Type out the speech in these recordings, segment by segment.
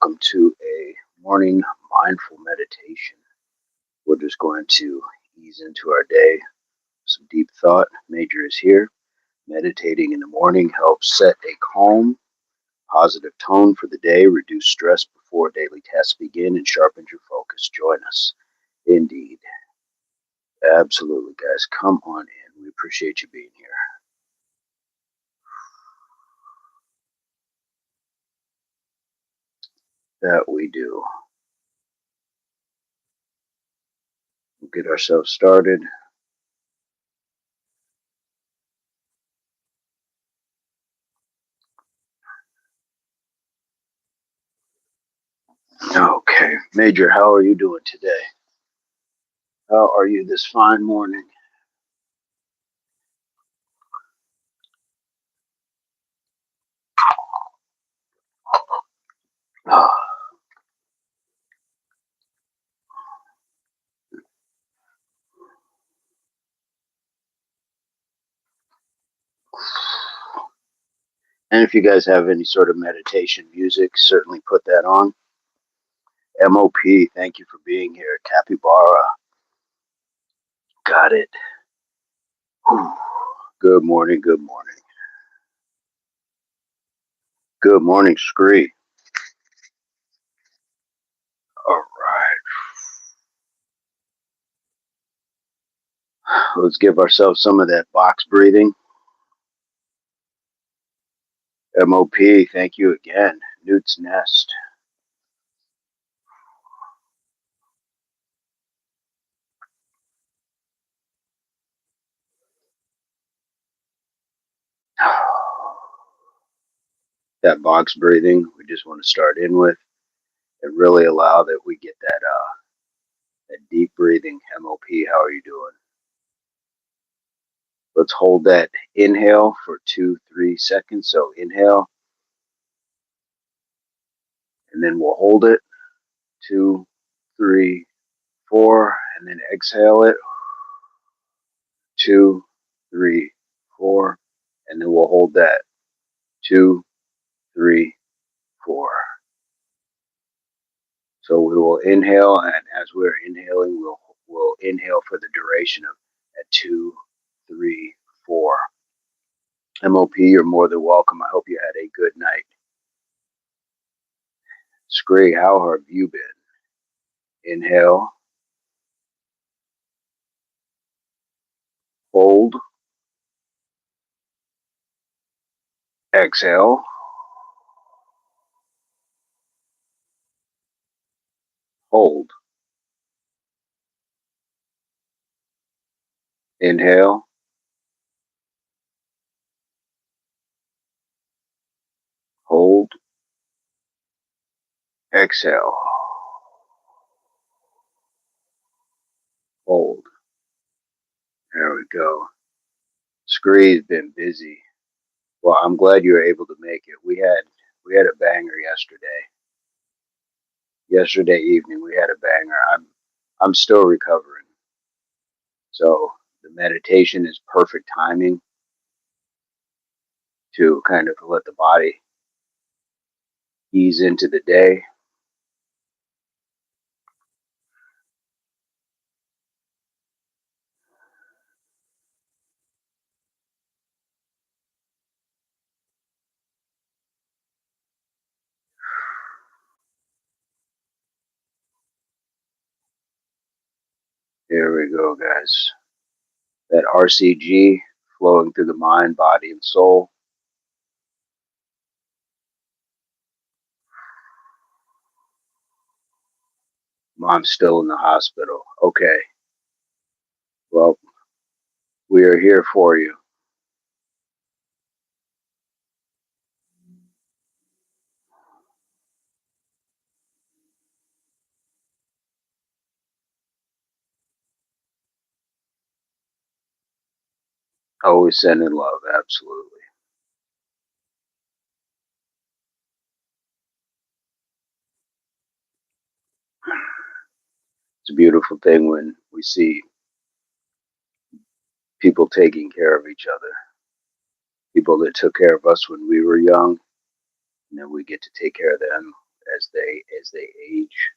welcome to a morning mindful meditation. We're just going to ease into our day. Some deep thought. Major is here. Meditating in the morning helps set a calm, positive tone for the day, reduce stress before daily tasks begin, and sharpens your focus. Join us. Indeed. Absolutely, guys. Come on in. We appreciate you being here. That we do. We'll get ourselves started. Okay. Major, how are you doing today? How are you this fine morning? Ah, and if you guys have any sort of meditation music, certainly put that on. MOP, thank you for being here. Capybara, got it. Whew. Good morning, good morning. Good morning, Scree. All right. Let's give ourselves some of that box breathing. MOP, thank you again. Newt's Nest. That box breathing, we just want to start in with and really allow that we get that deep breathing. MOP, how are you doing? Let's hold that inhale for 2-3 seconds. So inhale, and then we'll hold it 2, 3, 4, and then exhale it 2, 3, 4, and then we'll hold that 2, 3, 4. So we will inhale, and as we're inhaling, we'll inhale for the duration of at 2, 3, 4. MOP, you're more than welcome. I hope you had a good night. Scree, how have you been? Inhale, hold, exhale, hold, inhale, hold, exhale, hold. There we go. Scree's been busy. Well, I'm glad you were able to make it. We had a banger yesterday. Yesterday evening we had a banger. I'm still recovering. So the meditation is perfect timing to kind of let the body ease into the day. Here we go, guys. That RCG flowing through the mind, body, and soul. Mom's still in the hospital. Okay. Well, we are here for you. Always sending love, absolutely. It's a beautiful thing when we see people taking care of each other. People that took care of us when we were young, and then we get to take care of them as they age.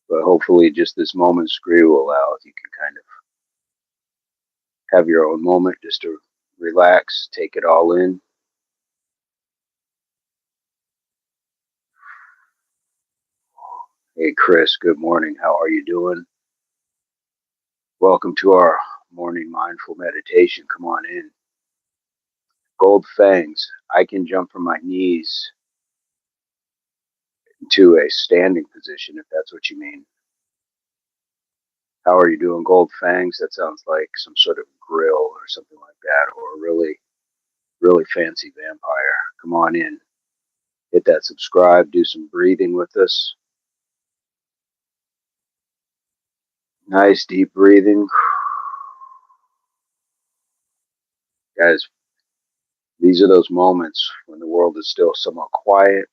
But hopefully, just this moment, Scree will allow if you can kind of have your own moment just to relax, take it all in. Hey, Chris, good morning. How are you doing? Welcome to our morning mindful meditation. Come on in. Gold fangs. I can jump from my knees to a standing position if that's what you mean. How are you doing? Gold fangs? That sounds like some sort of grill or something like that, or a really, really fancy vampire. Come on in. Hit that subscribe. Do some breathing with us. Nice deep breathing. Guys, these are those moments when the world is still somewhat quiet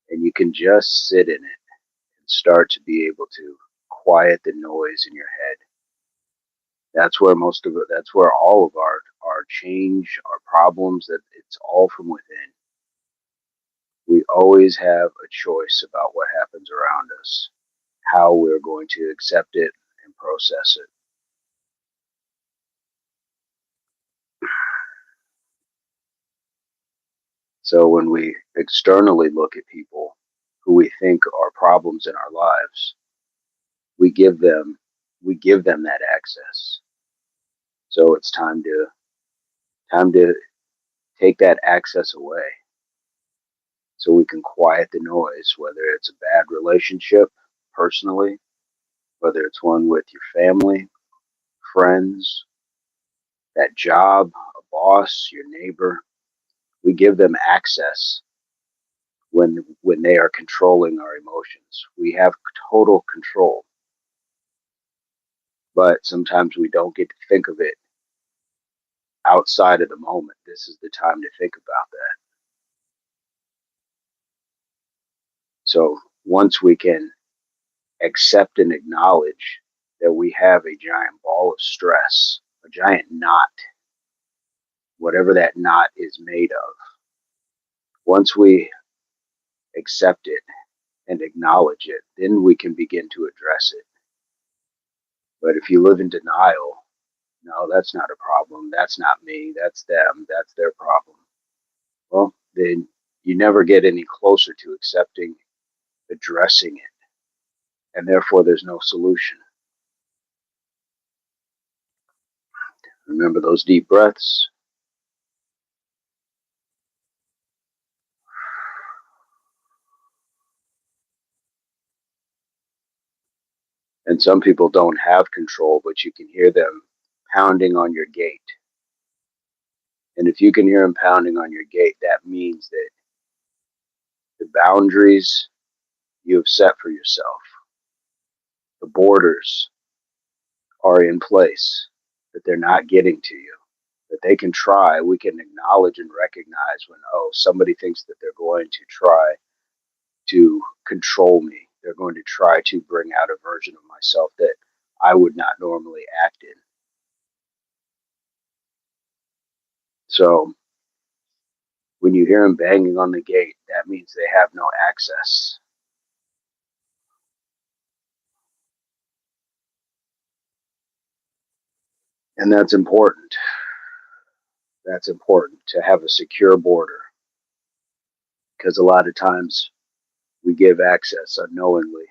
and you can just sit in it and start to be able to quiet the noise in your head. That's where most of it, that's where all of our change, our problems, that it's all from within. We always have a choice about what happens around us, how we're going to accept it and process it. So when we externally look at people who we think are problems in our lives, we give them that access. So it's time to take that access away so we can quiet the noise, whether it's a bad relationship personally, whether it's one with your family, friends, that job, a boss, your neighbor. We give them access when they are controlling our emotions. We have total control, but sometimes we don't get to think of it outside of the moment. This is the time to think about that. So once we can accept and acknowledge that we have a giant ball of stress, a giant knot, whatever that knot is made of, once we accept it and acknowledge it, then we can begin to address it. But if you live in denial, no, that's not a problem. That's not me. That's them. That's their problem. Well, then you never get any closer to accepting, addressing it, and therefore there's no solution. Remember those deep breaths. And some people don't have control, but you can hear them pounding on your gate. And if you can hear them pounding on your gate, that means that the boundaries you have set for yourself, the borders are in place, that they're not getting to you, that they can try. We can acknowledge and recognize when, oh, somebody thinks that they're going to try to control me. They're going to try to bring out a version of myself that I would not normally act in. So when you hear them banging on the gate, that means they have no access. And that's important. That's important to have a secure border, because a lot of times we give access unknowingly,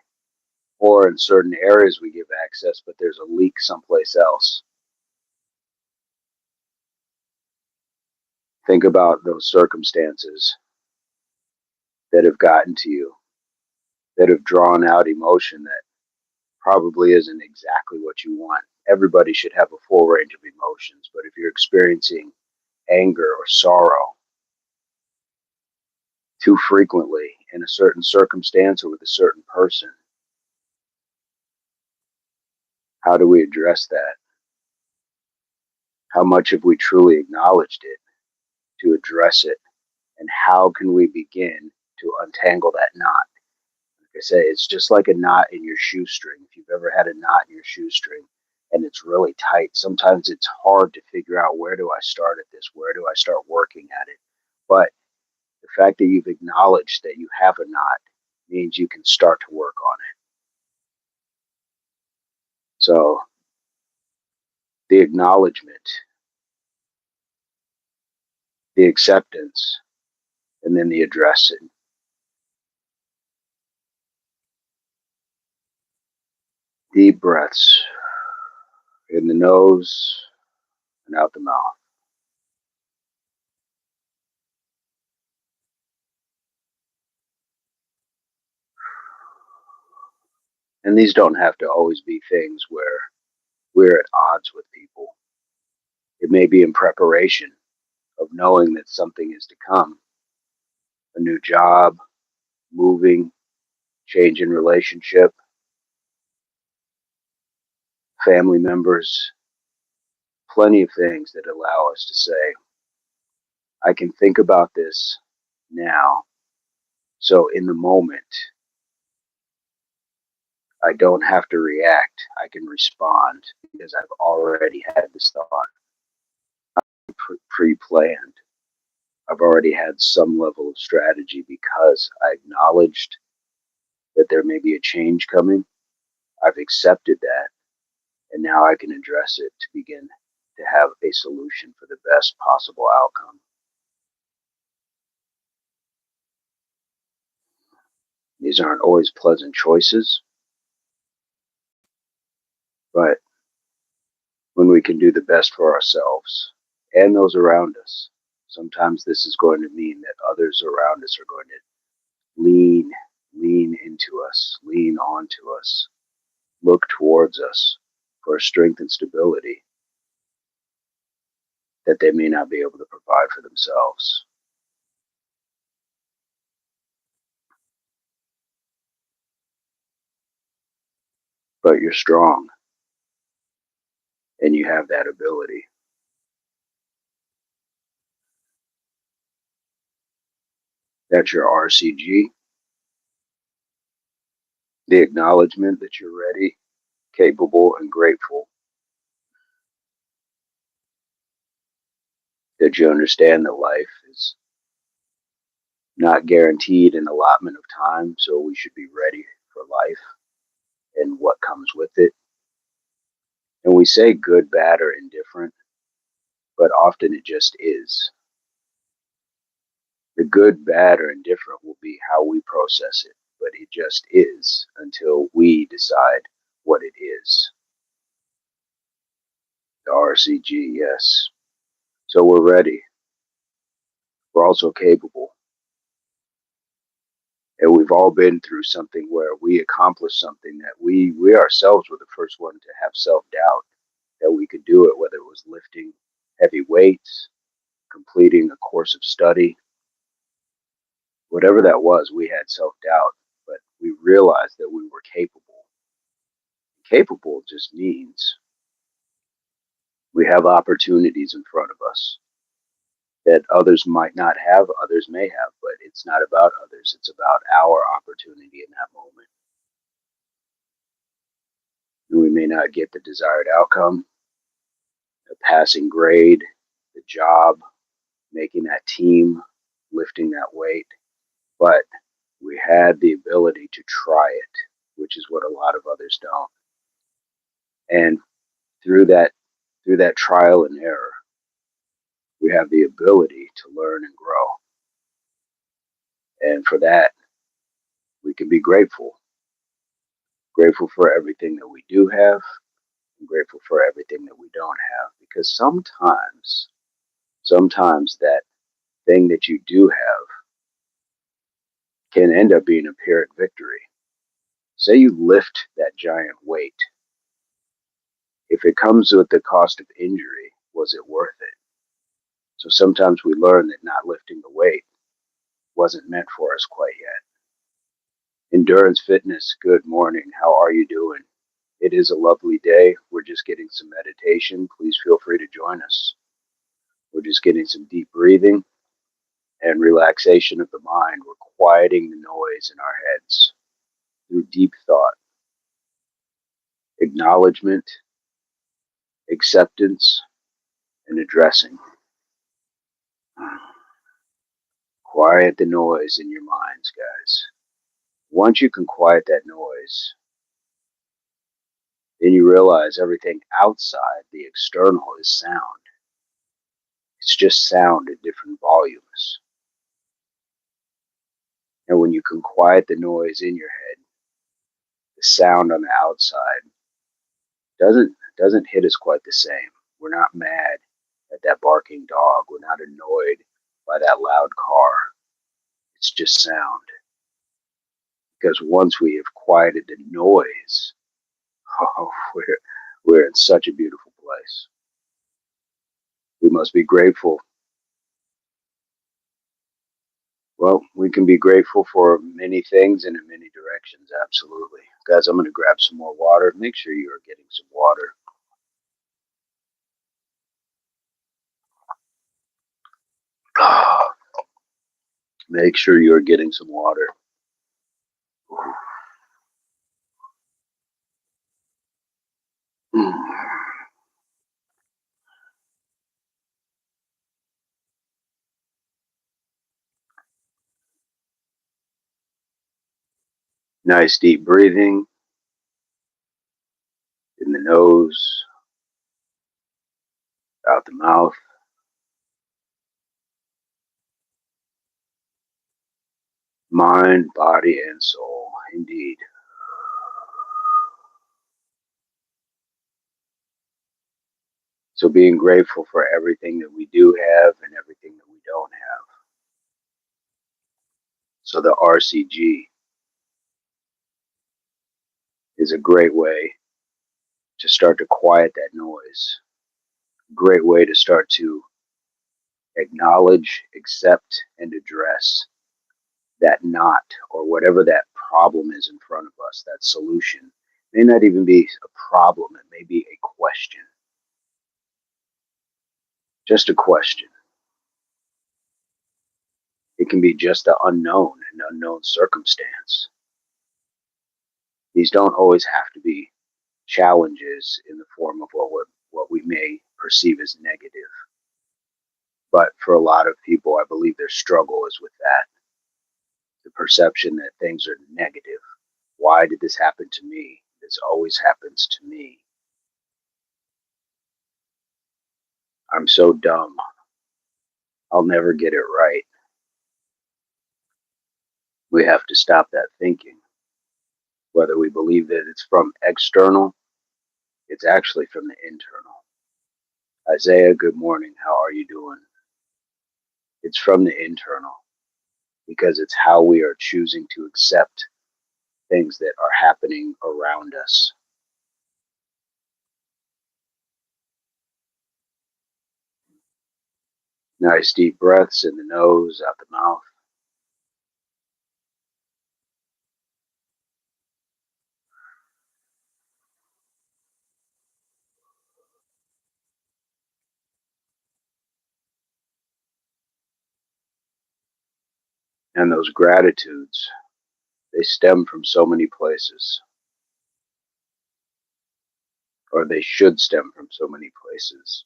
or in certain areas we give access, but there's a leak someplace else. Think about those circumstances that have gotten to you, that have drawn out emotion that probably isn't exactly what you want. Everybody should have a full range of emotions, but if you're experiencing anger or sorrow too frequently in a certain circumstance or with a certain person, how do we address that? How much have we truly acknowledged it to address it? And how can we begin to untangle that knot? Like I say, it's just like a knot in your shoestring. If you've ever had a knot in your shoestring and it's really tight, sometimes it's hard to figure out, where do I start at this? Where do I start working at it? But fact that you've acknowledged that you have a knot means you can start to work on it. So the acknowledgement, the acceptance, and then the addressing. Deep breaths in the nose and out the mouth. And these don't have to always be things where we're at odds with people. It may be in preparation of knowing that something is to come, a new job, moving, change in relationship, family members, plenty of things that allow us to say, I can think about this now. So in the moment, I don't have to react. I can respond because I've already had this thought pre-planned. I've already had some level of strategy because I acknowledged that there may be a change coming. I've accepted that, and now I can address it to begin to have a solution for the best possible outcome. These aren't always pleasant choices, but when we can do the best for ourselves and those around us, sometimes this is going to mean that others around us are going to lean into us, lean onto us, look towards us for strength and stability that they may not be able to provide for themselves. But you're strong and you have that ability. That's your RCG, the acknowledgement that you're ready, capable, and grateful, that you understand that life is not guaranteed an allotment of time, so we should be ready for life and what comes with it. And we say good, bad, or indifferent, but often it just is. The good, bad, or indifferent will be how we process it, but it just is until we decide what it is. The RCG, yes. So we're ready. We're also capable. And we've all been through something where we accomplished something that we ourselves were the first one to have self-doubt that we could do it, whether it was lifting heavy weights, completing a course of study, whatever that was, we had self-doubt, but we realized that we were capable. Capable just means we have opportunities in front of us that others might not have, others may have, but it's not about others. It's about our opportunity in that moment. And we may not get the desired outcome, a passing grade, the job, making that team, lifting that weight, but we had the ability to try it, which is what a lot of others don't. And through that trial and error, we have the ability to learn and grow. And for that, we can be grateful. Grateful for everything that we do have, and grateful for everything that we don't have. Because sometimes that thing that you do have can end up being a Pyrrhic victory. Say you lift that giant weight. If it comes with the cost of injury, was it worth it? So sometimes we learn that not lifting the weight wasn't meant for us quite yet. Endurance Fitness, good morning. How are you doing? It is a lovely day. We're just getting some meditation. Please feel free to join us. We're just getting some deep breathing and relaxation of the mind. We're quieting the noise in our heads through deep thought, acknowledgement, acceptance, and addressing. Quiet the noise in your minds, guys. Once you can quiet that noise, then you realize everything outside, the external, is sound. It's just sound at different volumes. And when you can quiet the noise in your head, the sound on the outside doesn't hit us quite the same. We're not mad at that barking dog. We're not annoyed by that loud car. It's just sound. Because once we have quieted the noise, oh, we're in such a beautiful place. We must be grateful. Well, we can be grateful for many things and in many directions, absolutely. Guys, I'm going to grab some more water. Make sure you are getting some water. Make sure you are getting some water. Nice deep breathing in the nose, out the mouth. Mind, body, and soul, indeed. So being grateful for everything that we do have and everything that we don't have. So the RCG is a great way to start to quiet that noise. Great way to start to acknowledge, accept, and address that knot or whatever that problem is in front of us, that solution. It may not even be a problem, it may be a question. Just a question. It can be just the unknown, an unknown circumstance. These don't always have to be challenges in the form of what we may perceive as negative. But for a lot of people, I believe their struggle is with that. The perception that things are negative. Why did this happen to me? This always happens to me. I'm so dumb. I'll never get it right. We have to stop that thinking. Whether we believe that it's from external, it's actually from the internal. Isaiah, good morning. How are you doing? It's from the internal because it's how we are choosing to accept things that are happening around us. Nice deep breaths in the nose, out the mouth. And those gratitudes, they stem from so many places, or they should stem from so many places.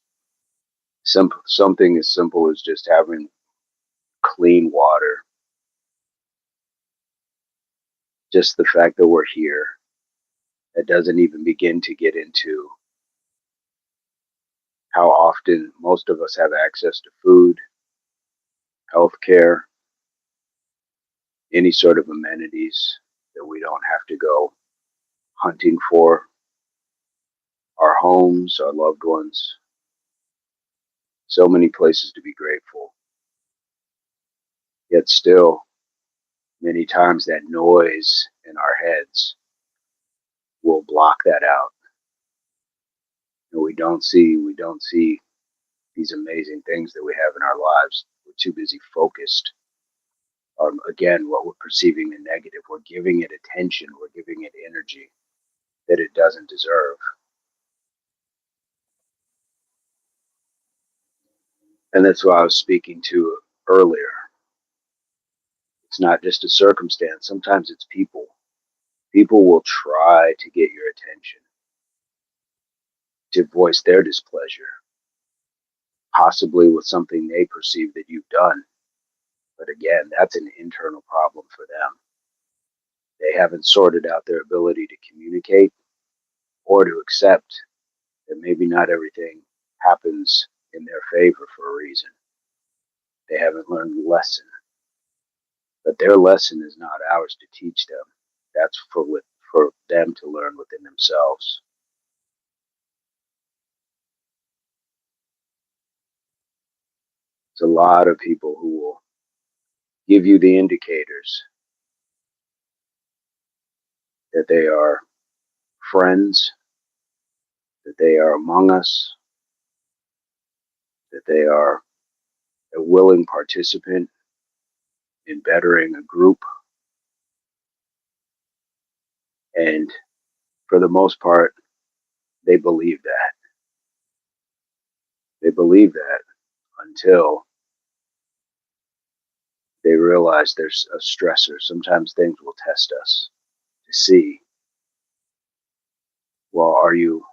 Something as simple as just having clean water. Just the fact that we're here. That doesn't even begin to get into how often most of us have access to food, healthcare, any sort of amenities that we don't have to go hunting for, our homes, our loved ones. So many places to be grateful. Yet still, many times that noise in our heads will block that out. And we don't see these amazing things that we have in our lives. We're too busy focused on, again, what we're perceiving the negative. We're giving it attention. We're giving it energy that it doesn't deserve. And that's what I was speaking to earlier. It's not just a circumstance. Sometimes it's people. People will try to get your attention, to voice their displeasure, possibly with something they perceive that you've done. But again, that's an internal problem for them. They haven't sorted out their ability to communicate or to accept that maybe not everything happens in their favor for a reason. They haven't learned the lesson. But their lesson is not ours to teach them. That's for them to learn within themselves. It's a lot of people who will give you the indicators that they are friends, that they are among us, that they are a willing participant in bettering a group. And for the most part, they believe that. They believe that until they realize there's a stressor. Sometimes things will test us to see, well, are you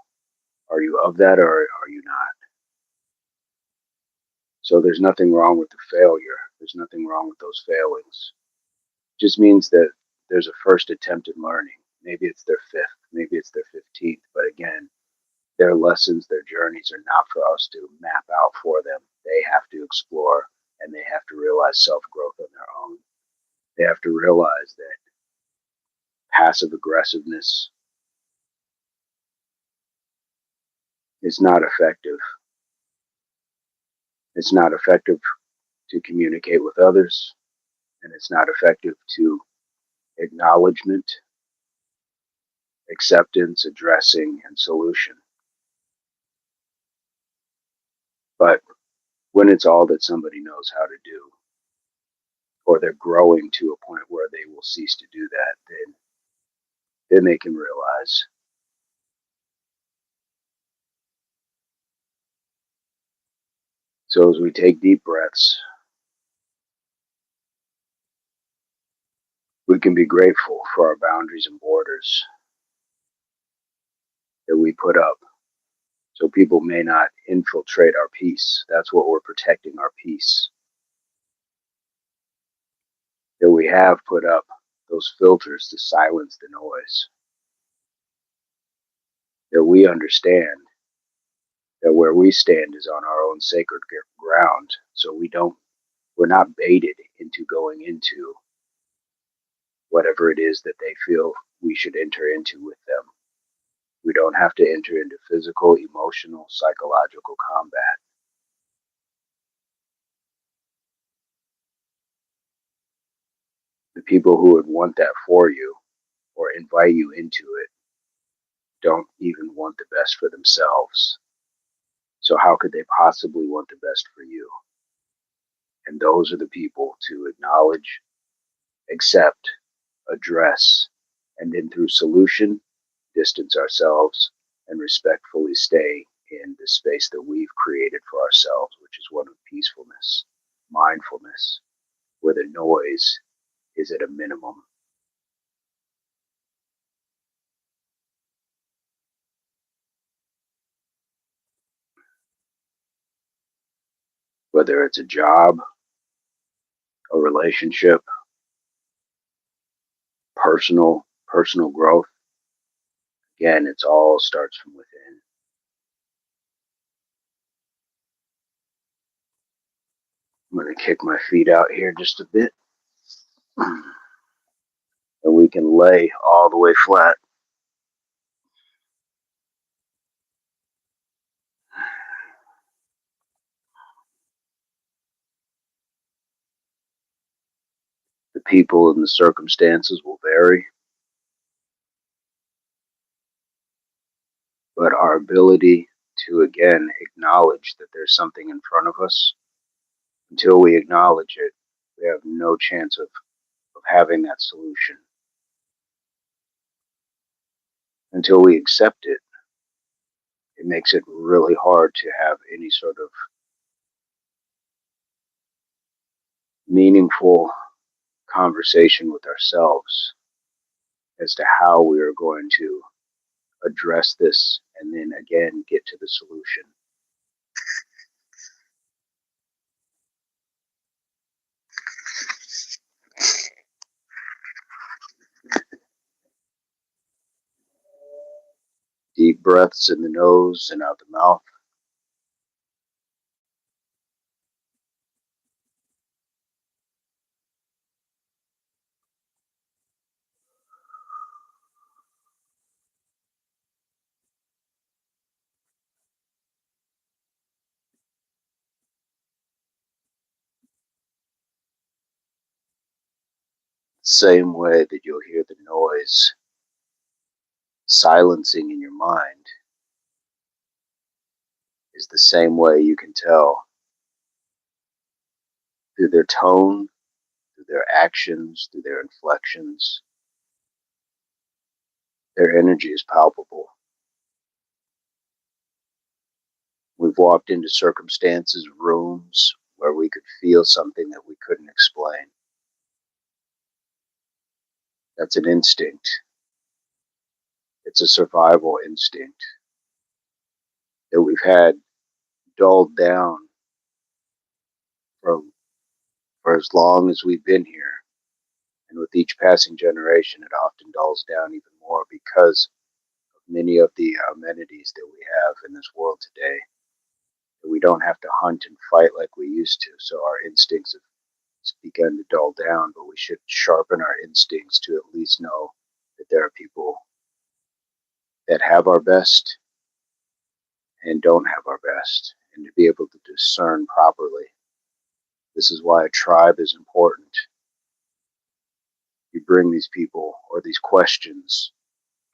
of that or are you not? So there's nothing wrong with the failure. There's nothing wrong with those failings. It just means that there's a first attempt at learning. Maybe it's their fifth, maybe it's their 15th, but again, their lessons, their journeys are not for us to map out for them. They have to explore and they have to realize self-growth on their own. They have to realize that passive aggressiveness is not effective. It's not effective to communicate with others, and it's not effective to acknowledgement, acceptance, addressing, and solution. But when it's all that somebody knows how to do, or they're growing to a point where they will cease to do that, then they can realize. So as we take deep breaths, we can be grateful for our boundaries and borders that we put up so people may not infiltrate our peace. That's what we're protecting, our peace. That we have put up those filters to silence the noise. That we understand that where we stand is on our own sacred ground. So we're not baited into going into whatever it is that they feel we should enter into with them. We don't have to enter into physical, emotional, psychological combat. The people who would want that for you or invite you into it don't even want the best for themselves. So how could they possibly want the best for you? And those are the people to acknowledge, accept, address, and then through solution, distance ourselves and respectfully stay in the space that we've created for ourselves, which is one of peacefulness, mindfulness, where the noise is at a minimum. Whether it's a job, a relationship, personal growth, again, it's all starts from within. I'm going to kick my feet out here just a bit, and we can lay all the way flat. The people and the circumstances will vary, but our ability to again acknowledge that there's something in front of us, until we acknowledge it, we have no chance of having that solution. Until we accept it, it makes it really hard to have any sort of meaningful conversation with ourselves as to how we are going to address this and then again get to the solution. breaths in the nose and out the mouth. Same way that you'll hear the noise silencing in your mind is the same way you can tell through their tone, through their actions, through their inflections. Their energy is palpable. We've walked into circumstances, rooms where we could feel something that we couldn't explain. That's an instinct. It's a survival instinct that we've had dulled down for, for as long as we've been here. And with each passing generation, it often dulls down even more because of many of the amenities that we have in this world today. We don't have to hunt and fight like we used to, so our instincts have begun to dull down, but we should sharpen our instincts to at least know that there are people that have our best and don't have our best, and to be able to discern properly. This is why a tribe is important. You bring these people or these questions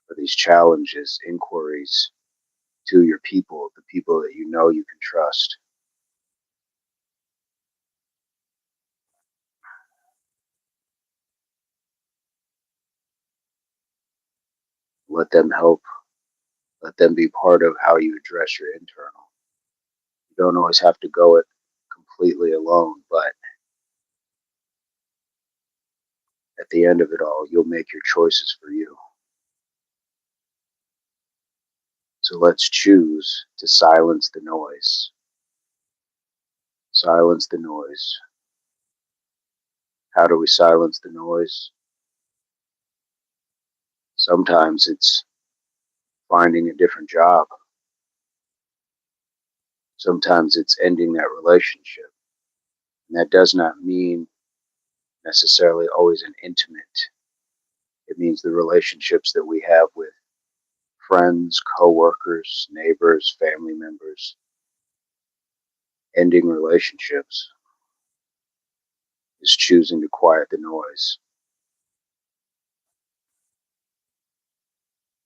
or these challenges, inquiries to your people, the people that you know you can trust. Let them help. Let them be part of how you address your internal. You don't always have to go it completely alone, but at the end of it all, you'll make your choices for you. So let's choose to silence the noise. Silence the noise. How do we silence the noise? Sometimes it's finding a different job. Sometimes it's ending that relationship. And that does not mean necessarily always an intimate. It means the relationships that we have with friends, coworkers, neighbors, family members. Ending relationships is choosing to quiet the noise.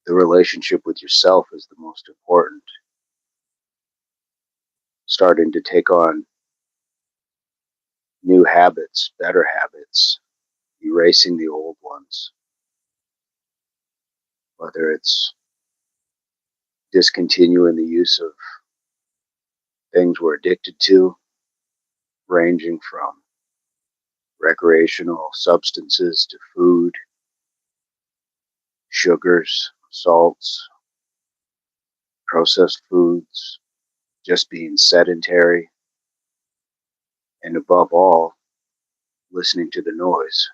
The relationship with yourself is the most important. Starting to take on new habits, better habits, erasing the old ones, whether it's discontinuing the use of things we're addicted to, ranging from recreational substances to food, sugars, salts, processed foods, just being sedentary, and above all, listening to the noise.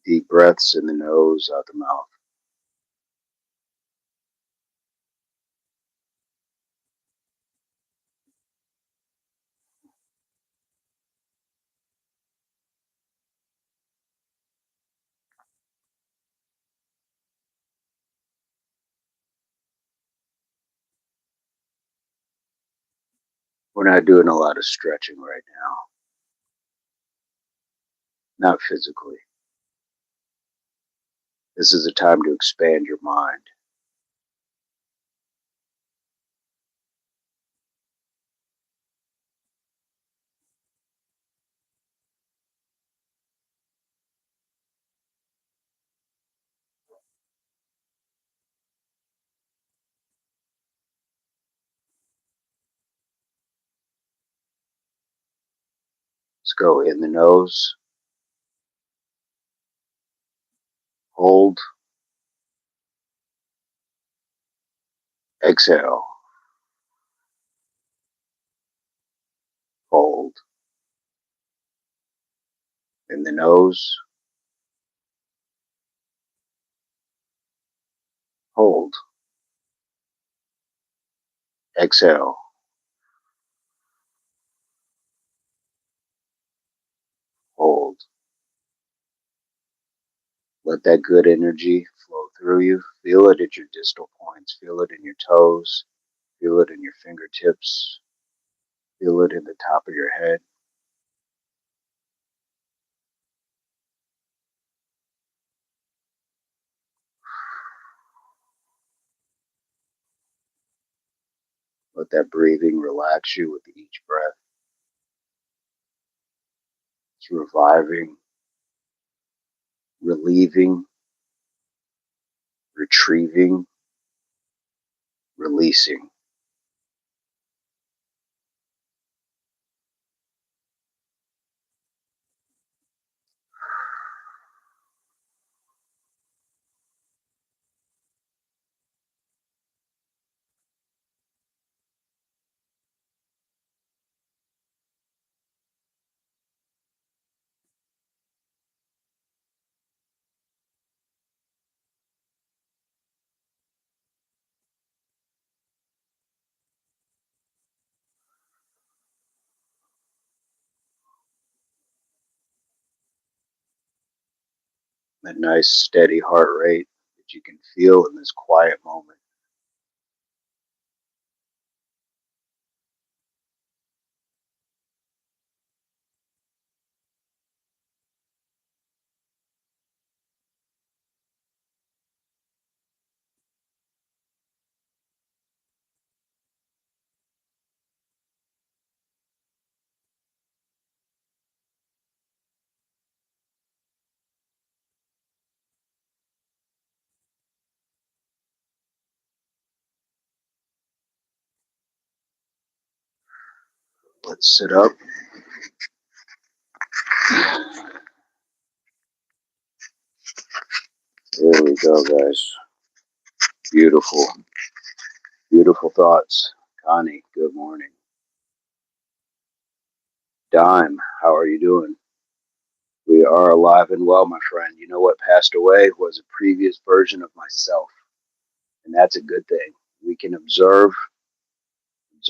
Deep breaths in the nose, out the mouth. We're not doing a lot of stretching right now, not physically. This is a time to expand your mind. Let's go in the nose, hold, exhale, hold, In the nose, hold, exhale, hold. Let that good energy flow through you. Feel it at your distal points. Feel it in your toes. Feel it in your fingertips. Feel it in the top of your head. Let that breathing relax you with each breath. It's reviving, relieving, retrieving, releasing. That nice steady heart rate that you can feel in this quiet moment. Let's sit up. There we go, guys. Beautiful, beautiful thoughts. Connie, good morning. Dime, how are you doing? We are alive and well, my friend. You know what passed away was a previous version of myself, and that's a good thing. We can observe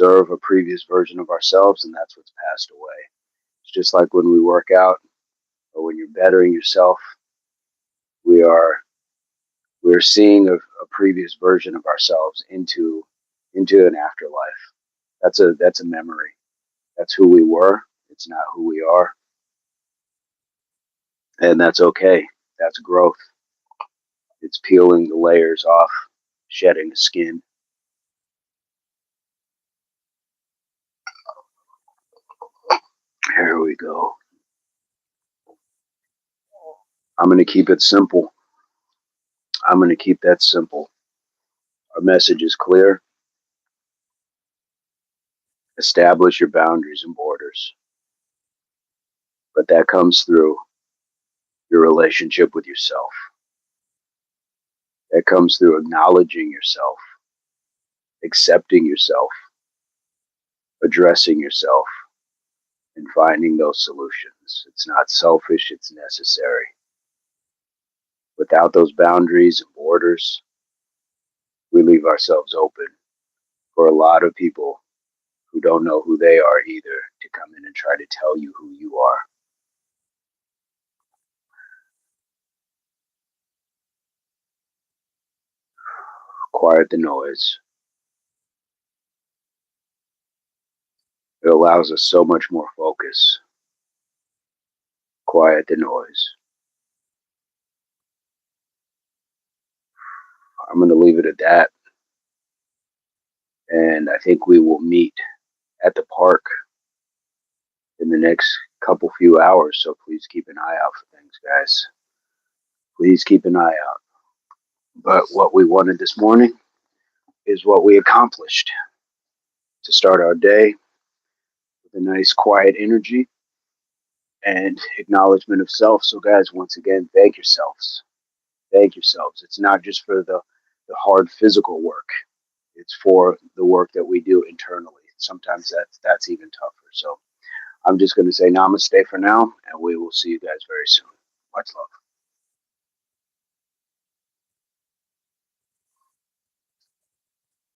a previous version of ourselves, and that's what's passed away. It's just like when we work out or when you're bettering yourself, we are we're seeing a previous version of ourselves into an afterlife. That's a memory. That's who we were. It's not who we are, and that's okay. That's growth. It's peeling the layers off, shedding the skin. Here we go. I'm going to keep it simple. I'm going to keep that simple. Our message is clear. Establish your boundaries and borders. But that comes through your relationship with yourself. That comes through acknowledging yourself, accepting yourself, addressing yourself, and finding those solutions. It's not selfish, it's necessary. Without those boundaries and borders, we leave ourselves open for a lot of people who don't know who they are either to come in and try to tell you who you are. Quiet the noise. It allows us so much more focus. Quiet the noise. I'm going to leave it at that. And I think we will meet at the park in the next few hours. So please keep an eye out for things, guys. Please keep an eye out. But what we wanted this morning is what we accomplished, to start our day with a nice quiet energy and acknowledgement of self. So guys, once again, thank yourselves. Thank yourselves. It's not just for the hard physical work. It's for the work that we do internally. Sometimes that's even tougher. So I'm just going to say namaste for now, and we will see you guys very soon. Much love.